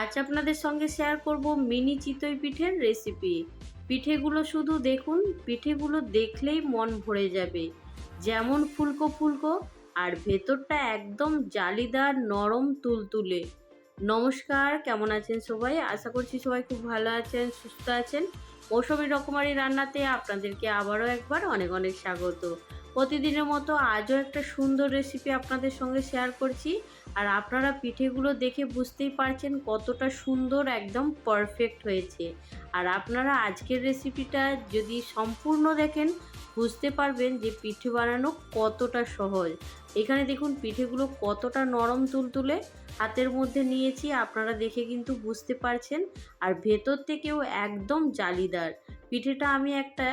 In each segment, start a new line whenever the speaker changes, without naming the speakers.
আজ আপনাদের সঙ্গে শেয়ার করব মিনি চিতই পিঠের রেসিপি। পিঠেগুলো শুধু দেখুন, পিঠেগুলো দেখলেই মন ভরে যাবে। যেমন ফুলকো ফুলকো আর ভেতরটা একদম জালিদার নরম তুলতুলে। নমস্কার, কেমন আছেন সবাই? আশা করছি সবাই খুব ভালো আছেন, সুস্থ আছেন। মৌসুমী রকমারি রান্নাতে আপনাদেরকে আবারও একবার অনেক অনেক স্বাগত। প্রতিদিনের মতো আজও একটা সুন্দর রেসিপি আপনাদের সঙ্গে শেয়ার করছি। আর আপনারা পিঠেগুলো দেখে বুঝতেই পারছেন কতটা সুন্দর, একদম পারফেক্ট হয়েছে। আর আপনারা আজকের রেসিপিটা যদি সম্পূর্ণ দেখেন বুঝতে পারবেন যে পিঠে বানানো কতটা সহজ। এখানে দেখুন পিঠেগুলো কতটা নরম তুলতুলে হাতের মধ্যে নিয়েছি, আপনারা দেখে কিন্তু বুঝতে পারছেন। আর ভেতর থেকেও একদম জালিদার। পিঠেটা আমি একটা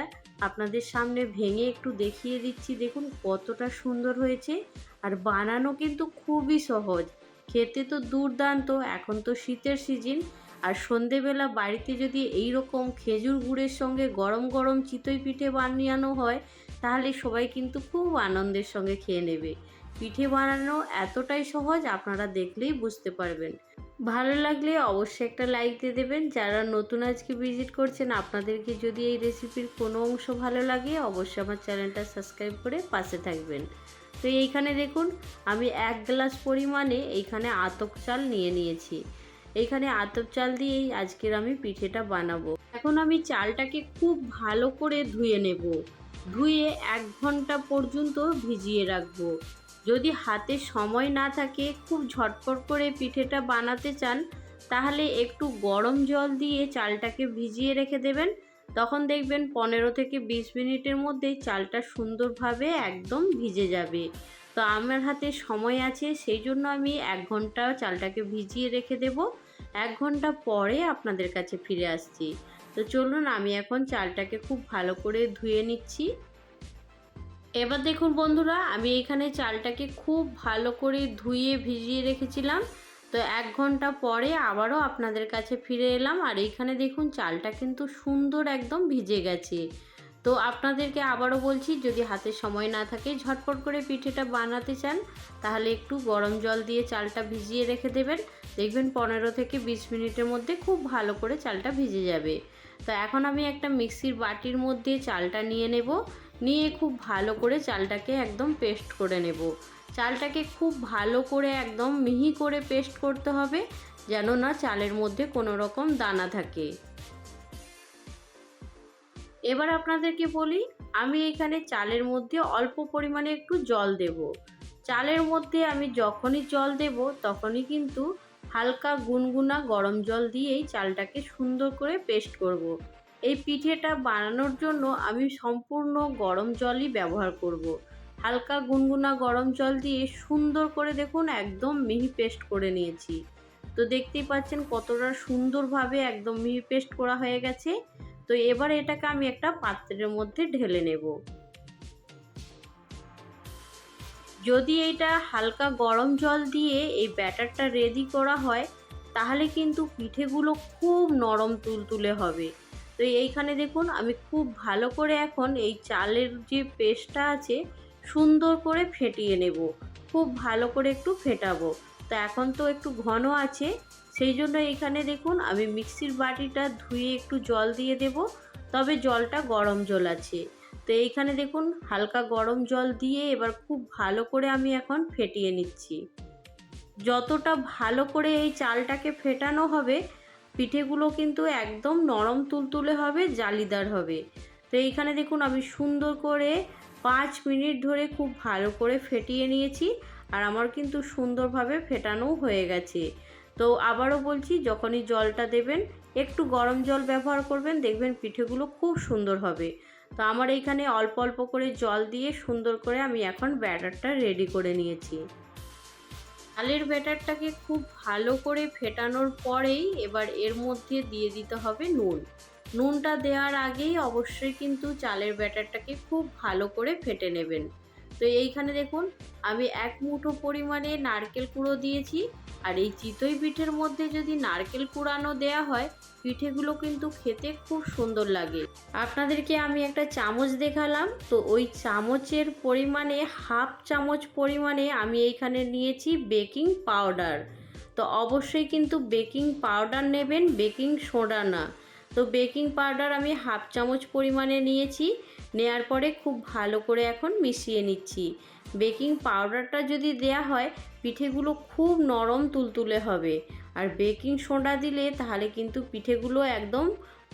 আপনাদের সামনে ভেঙে একটু দেখিয়ে দিচ্ছি, দেখুন কতটা সুন্দর হয়েছে। আর বানানো কিন্তু খুবই সহজ, খেতে তো দুর্দান্ত। এখন তো শীতের সিজন, আর সন্ধেবেলা বাড়িতে যদি এই রকম খেজুর গুড়ের সঙ্গে গরম গরম চিতই পিঠে বানানো হয় তাহলে সবাই কিন্তু খুব আনন্দের সঙ্গে খেয়ে নেবে। পিঠে বানানো এতটাই সহজ, আপনারা দেখলেই বুঝতে পারবেন। ভালো লাগলে অবশ্যই একটা লাইক দিয়ে দেবেন। যারা নতুন আজকে ভিজিট করছেন, আপনাদেরকে যদি এই রেসিপির কোনো অংশ ভালো লাগে অবশ্যই আমার চ্যানেলটা সাবস্ক্রাইব করে পাশে থাকবেন। তো এইখানে দেখুন আমি 1 গ্লাস পরিমাণে এইখানে আতপ চাল নিয়ে নিয়েছি। এইখানে আতপ চাল দিয়েই আজকের আমি পিঠেটা বানাবো। এখন আমি চালটাকে খুব ভালো করে ধুয়ে নেব। ধুয়ে 1 ঘন্টা পর্যন্ত ভিজিয়ে রাখবো। যদি হাতে সময় না থাকে, খুব ঝটপট করে পিঠেটা বানাতে চান, তাহলে একটু গরম জল দিয়ে চালটাকে ভিজিয়ে রেখে দেবেন। তখন দেখবেন 15 থেকে 20 মিনিটের মধ্যেই চালটা সুন্দরভাবে একদম ভিজে যাবে। তো আমার হাতে সময় আছে, সেই জন্য আমি 1 ঘন্টা চালটাকে ভিজিয়ে রেখে দেব। 1 ঘন্টা পরে আপনাদের কাছে ফিরে আসছি। তো চলুন, আমি এখন চালটাকে খুব ভালো করে ধুয়ে নিচ্ছি। এবার দেখুন বন্ধুরা, আমি এখানে চালটাকে খুব ভালো করে ধুয়ে ভিজিয়ে রেখেছিলাম। তো 1 ঘন্টা পরে আবারও আপনাদের কাছে ফিরে এলাম। আর এইখানে দেখুন চালটা কিন্তু সুন্দর একদম ভিজে গেছে। তো আপনাদেরকে আবারও বলছি, যদি হাতে সময় না থাকে, ঝটপট করে পিঠেটা বানাতে চান, তাহলে একটু গরম জল দিয়ে চালটা ভিজিয়ে রেখে দেবেন। দেখবেন 15 থেকে 20 মিনিটের মধ্যে খুব ভালো করে চালটা ভিজে যাবে। তো এখন আমি একটা মিক্সির বাটির মধ্যে চালটা নিয়ে নেব। নিয়ে খুব ভালো করে চালটাকে একদম পেস্ট করে নেব। চালটাকে খুব ভালো করে একদম মিহি করে পেস্ট করতে হবে, যেন না চালের মধ্যে কোনো রকম দানা থাকে। এবার আপনাদেরকে বলি, আমি এখানে চালের মধ্যে অল্প পরিমাণে একটু জল দেব। চালের মধ্যে আমি যখনই জল দেব তখনই কিন্তু হালকা গুনগুনা গরম জল দিয়েই চালটাকে সুন্দর করে পেস্ট করব। এই পিঠেটা বানানোর জন্য আমি সম্পূর্ণ গরম জলই ব্যবহার করব। হালকা গুনগুনা গরম জল দিয়ে সুন্দর করে দেখুন একদম মিহি পেস্ট করে নিয়েছি। তো দেখতেই পাচ্ছেন কতটা সুন্দরভাবে একদম মিহি পেস্ট করা হয়ে গেছে। তো এবার এটাকে আমি একটা পাত্রের মধ্যে ঢেলে নেব। যদি এইটা হালকা গরম জল দিয়ে এই ব্যাটারটা রেডি করা হয় তাহলে কিন্তু পিঠেগুলো খুব নরম তুলতুলে হবে। তো এইখানে দেখুন আমি খুব ভালো করে এখন এই চালের যে পেস্টটা আছে সুন্দর করে ফেটিয়ে নেব। খুব ভালো করে একটু ফেটাবো। তো এখন তো একটু ঘন আছে, সেই জন্য এখানে দেখুন আমি মিক্সির বাটিটা ধুয়ে একটু জল দিয়ে দেব। তবে জলটা গরম জল আছে। তো এইখানে দেখুন হালকা গরম জল দিয়ে এবার খুব ভালো করে আমি এখন ফেটিয়ে নিচ্ছি। যতটা ভালো করে এই চালটাকে ফেটানো হবে পিঠেগুলো কিন্তু একদম নরম তুলতুলে হবে, জালিদার হবে। তো এইখানে দেখুন আমি সুন্দর করে 5 মিনিট ধরে খুব ভালো করে ফেটিয়ে নিয়েছি। আর আমার কিন্তু সুন্দরভাবে ফেটানোও হয়ে গেছে। তো আবারও বলছি, যখনই জলটা দেবেন একটু গরম জল ব্যবহার করবেন, দেখবেন পিঠেগুলো খুব সুন্দর হবে। তো আমার এইখানে অল্প অল্প করে জল দিয়ে সুন্দর করে আমি এখন ব্যাটারটা রেডি করে নিয়েছি। চালের ব্যাটারটাকে খুব ভালো করে ফেটানোর পরেই এবার এর মধ্যে দিয়ে দিতে হবে নুন। নুনটা দেওয়ার আগেই অবশ্যই কিন্তু চালের ব্যাটারটাকে খুব ভালো করে ফেটে নেবেন। তো এইখানে দেখুন আমি 1 মুঠো পরিমাণে নারকেল কুড়ো দিয়েছি। আর এই চিতই পিঠের মধ্যে যদি নারকেল কুড়ানো দেয়া হয় পিঠেগুলো কিন্তু খেতে খুব সুন্দর লাগে। আপনাদেরকে আমি একটা চামচ দেখালাম, তো ওই চামচের পরিমাণে হাফ চামচ পরিমাণে আমি এইখানে নিয়েছি বেকিং পাউডার। তো অবশ্যই কিন্তু বেকিং পাউডার নেবেন, বেকিং সোডা না। তো বেকিং পাউডার আমি 1/2 চামচ পরিমাণে নিয়েছি, নেয়ার পরে খুব ভালো করে এখন মিশিয়ে নিচ্ছি। বেকিং পাউডারটা যদি দেয়া হয় পিঠেগুলো খুব নরম তুলতুলে হবে, আর বেকিং সোডা দিলে তাহলে কিন্তু পিঠেগুলো একদম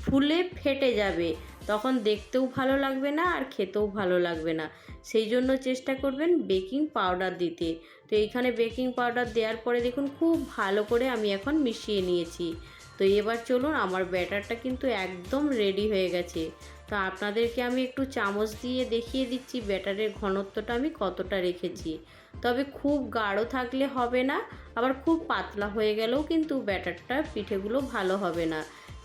ফুলে ফেটে যাবে, তখন দেখতেও ভালো লাগবে না আর খেতেও ভালো লাগবে না। সেই জন্য চেষ্টা করবেন বেকিং পাউডার দিতে। তো এইখানে বেকিং পাউডার দেওয়ার পরে দেখুন খুব ভালো করে আমি এখন মিশিয়ে নিয়েছি। তো এবার চলুন, আমার ব্যাটারটা কিন্তু একদম রেডি হয়ে গেছে। তো আপনাদেরকে আমি একটু চামচ দিয়ে দেখিয়ে দিচ্ছি ব্যাটারের ঘনত্বটা আমি কতটা রেখেছি। তবে খুব গাঢ় থাকলে হবে না, আবার খুব পাতলা হয়ে গেলেও কিন্তু ব্যাটারটা পিঠেগুলো ভালো হবে না।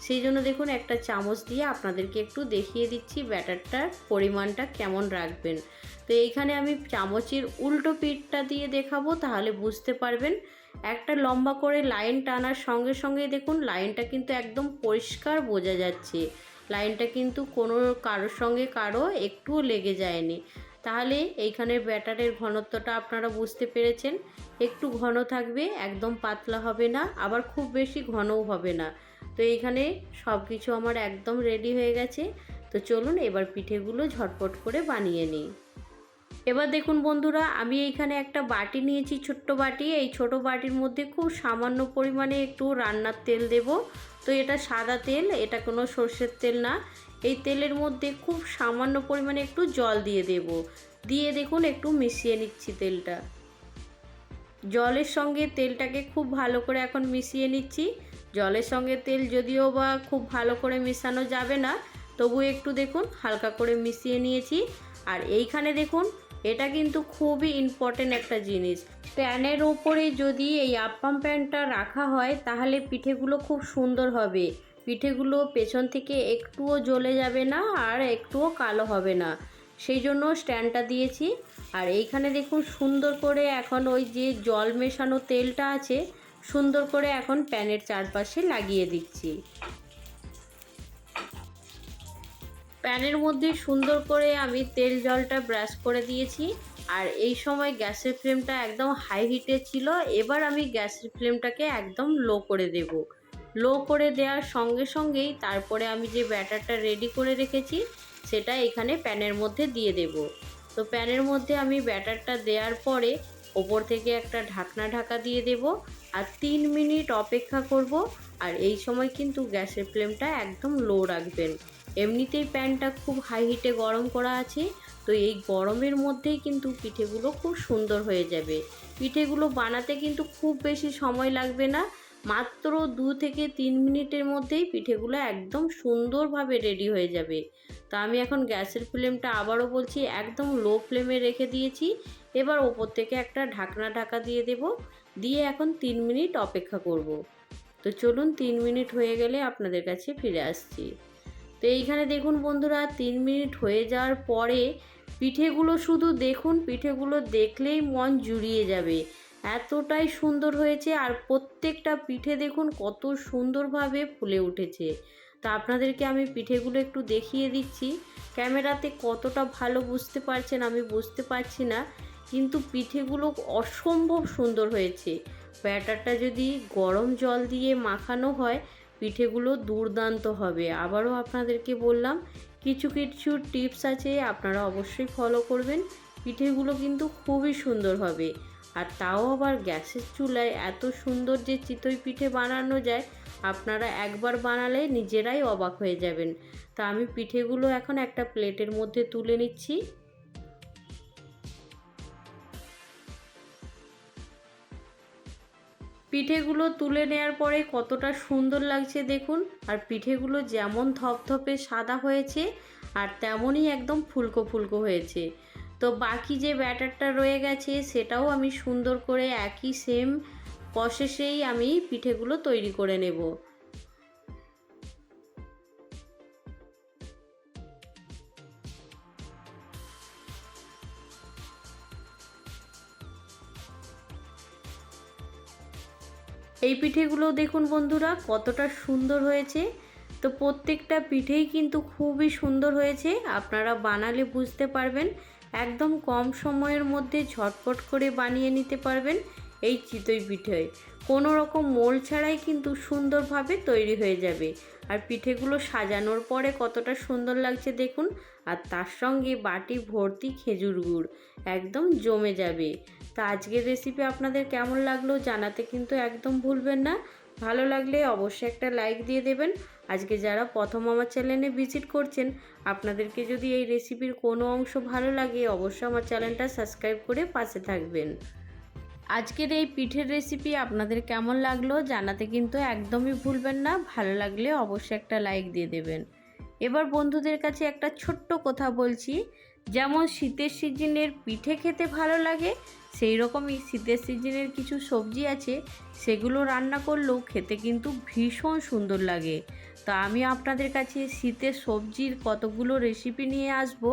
সেই জন্য দেখুন একটা চামচ দিয়ে আপনাদেরকে একটু দেখিয়ে দিচ্ছি ব্যাটারটার পরিমাণটা কেমন রাখবেন। তো এইখানে আমি চামচের উল্টো পিঠটা দিয়ে দেখাবো, তাহলে বুঝতে পারবেন। একটা লম্বা করে লাইন টানার সঙ্গে সঙ্গে দেখুন লাইনটা কিন্তু একদম পরিষ্কার বোঝা যাচ্ছে। লাইনটা কিন্তু কোনো কারোর সঙ্গে কারো একটুও লেগে যায়নি। তাহলে এইখানে ব্যাটারের ঘনত্বটা আপনারা বুঝতে পেরেছেন। একটু ঘন থাকবে, একদম পাতলা হবে না, আবার খুব বেশি ঘনও হবে না। তো এইখানে সব কিছু আমার একদম রেডি হয়ে গেছে। তো চলুন এবার পিঠেগুলো ঝটপট করে বানিয়ে নিই। এবার দেখুন বন্ধুরা, আমি এইখানে একটা বাটি নিয়েছি, ছোট্ট বাটি। এই ছোট বাটির মধ্যে খুব সামান্য পরিমাণে একটু রান্নার তেল দেব। তো এটা সাদা তেল, এটা কোনো সর্ষের তেল না। এই তেলের মধ্যে খুব সামান্য পরিমাণে একটু জল দিয়ে দেব, দিয়ে দেখুন একটু মিশিয়ে নিচ্ছি তেলটা। জলের সঙ্গে তেলটাকে খুব ভালো করে এখন মিশিয়ে নিচ্ছি। জলের সঙ্গে তেল যদিও বা খুব ভালো করে মেশানো যাবে না, তবু একটু দেখুন হালকা করে মিশিয়ে নিয়েছি। আর এইখানে দেখুন এটা কিন্তু খুবই ইম্পর্টেন্ট একটা জিনিস। প্যানের ওপরে যদি এই আপ্পাম প্যানটা রাখা হয় তাহলে পিঠেগুলো খুব সুন্দর হবে। পিঠেগুলো পেছন থেকে একটুও জ্বলে যাবে না আর একটুও কালো হবে না, সেই জন্য স্ট্যান্ডটা দিয়েছি। আর এইখানে দেখুন সুন্দর করে এখন ওই যে জল মেশানো তেলটা আছে সুন্দর করে এখন প্যানের চারপাশে লাগিয়ে দিচ্ছি। প্যানের মধ্যে সুন্দর করে আমি তেল জলটা ব্রাশ করে দিয়েছি। আর এই সময় গ্যাসের ফ্লেমটা একদম হাই হিটে ছিল। এবার আমি গ্যাসের ফ্লেমটাকে একদম লো করে দেব। লো করে দেওয়ার সঙ্গে সঙ্গেই তারপরে আমি যে ব্যাটারটা রেডি করে রেখেছি সেটা এখানে প্যানের মধ্যে দিয়ে দেব। তো প্যানের মধ্যে আমি ব্যাটারটা দেওয়ার পরে ওপর থেকে একটা ঢাকনা ঢাকা দিয়ে দেব আর 3 মিনিট অপেক্ষা করব। আর এই সময় কিন্তু গ্যাসের ফ্লেমটা একদম লো রাখবেন। এমনিতেই প্যানটা খুব হাই হিটে গরম করা আছে, তো এই গরমের মধ্যেই কিন্তু পিঠেগুলো খুব সুন্দর হয়ে যাবে। পিঠেগুলো বানাতে কিন্তু খুব বেশি সময় লাগবে না, মাত্র 2 থেকে 3 মিনিটের মধ্যেই পিঠেগুলো একদম সুন্দরভাবে রেডি হয়ে যাবে। তো আমি এখন গ্যাসের ফ্লেমটা আবারও বলছি একদম লো ফ্লেমে রেখে দিয়েছি। এবার ওপর থেকে একটা ঢাকনা ঢাকা দিয়ে দেব, দিয়ে এখন 3 মিনিট অপেক্ষা করব। তো চলুন 3 মিনিট হয়ে গেলে আপনাদের কাছে ফিরে আসছি। তো এইখানে দেখুন বন্ধুরা 3 মিনিট হয়ে যাওয়ার পরে পিঠেগুলো শুধু দেখুন, পিঠেগুলো দেখলেই মন জুড়িয়ে যাবে, এতটাই সুন্দর হয়েছে। আর প্রত্যেকটা পিঠে দেখুন কত সুন্দরভাবে ফুলে উঠেছে। তা আপনাদেরকে আমি পিঠেগুলো একটু দেখিয়ে দিচ্ছি। ক্যামেরাতে কতটা ভালো বুঝতে পারছেন আমি বুঝতে পারছি না, কিন্তু পিঠেগুলো অসম্ভব সুন্দর হয়েছে। ব্যাটারটা যদি গরম জল দিয়ে মাখানো হয় পিঠেগুলো দুর্দান্ত হবে। আবারও আপনাদেরকে বললাম কিছু কিছু টিপস আছে, আপনারা অবশ্যই ফলো করবেন। পিঠেগুলো কিন্তু খুবই সুন্দর হবে। আর তাও আবার গ্যাসের চুলায় এত সুন্দর যে চিতই পিঠে বানানো যায়, আপনারা একবার বানালে নিজেরাই অবাক হয়ে যাবেন। তা আমি পিঠেগুলো এখন একটা প্লেটের মধ্যে তুলে নিচ্ছি। পিঠেগুলো তুলে নেওয়ার পরে কতটা সুন্দর লাগছে দেখুন। আর পিঠেগুলো যেমন ধপধপে সাদা হয়েছে আর তেমনই একদম ফুলকো ফুলকো হয়েছে। তো বাকি যে ব্যাটারটা রয়ে গেছে সেটাও আমি সুন্দর করে একই সেম প্রসেসেই আমি পিঠেগুলো তৈরি করে নেব। এই পিঠেগুলো দেখুন বন্ধুরা কতটা সুন্দর হয়েছে। তো প্রত্যেকটা পিঠেই কিন্তু খুবই সুন্দর হয়েছে, আপনারা বানালে বুঝতে পারবেন। একদম কম সময়ের মধ্যে ঝটপট করে বানিয়ে নিতে পারবেন এই চিতই পিঠে। কোনো রকম মোল ছাড়াই কিন্তু সুন্দরভাবে তৈরি হয়ে যাবে। আর পিঠেগুলো সাজানোর পরে কতটা সুন্দর লাগছে দেখুন। আর তার সঙ্গে বাটি ভর্তি খেজুর গুড়, একদম জমে যাবে। তো আজকের রেসিপি আপনাদের কেমন লাগলো জানাতে কিন্তু একদম ভুলবেন না। ভালো লাগলে অবশ্যই একটা লাইক দিয়ে দেবেন। আজকে যারা প্রথম আমার চ্যানেলে ভিজিট করছেন, আপনাদেরকে যদি এই রেসিপির কোনো অংশ ভালো লাগে অবশ্যই আমার চ্যানেলটা সাবস্ক্রাইব করে পাশে থাকবেন। আজকের এই পিঠের রেসিপি আপনাদের কেমন লাগলো জানাতে কিন্তু একদমই ভুলবেন না। ভালো লাগলে অবশ্যই একটা লাইক দিয়ে দেবেন। এবার বন্ধুদের কাছে একটা ছোট্ট কথা বলছি, যেমন শীতের সিজনের পিঠে খেতে ভালো লাগে, সেই রকমই শীতের সিজনের কিছু সবজি আছে, সেগুলো রান্না করলেও খেতে কিন্তু ভীষণ সুন্দর লাগে। তো আমি আপনাদের কাছে শীতের সবজির কতগুলো রেসিপি নিয়ে আসব।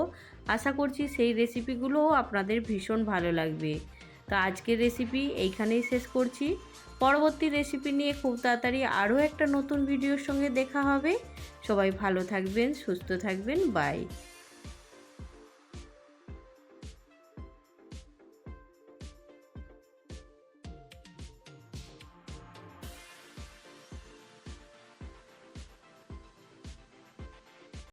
আশা করছি সেই রেসিপিগুলোও আপনাদের ভীষণ ভালো লাগবে। তো আজকের রেসিপি এইখানেই শেষ করছি। পরবর্তী রেসিপি নিয়ে খুব তাড়াতাড়ি আরও একটা নতুন ভিডিওর সঙ্গে দেখা হবে। সবাই ভালো থাকবেন, সুস্থ থাকবেন, বাই।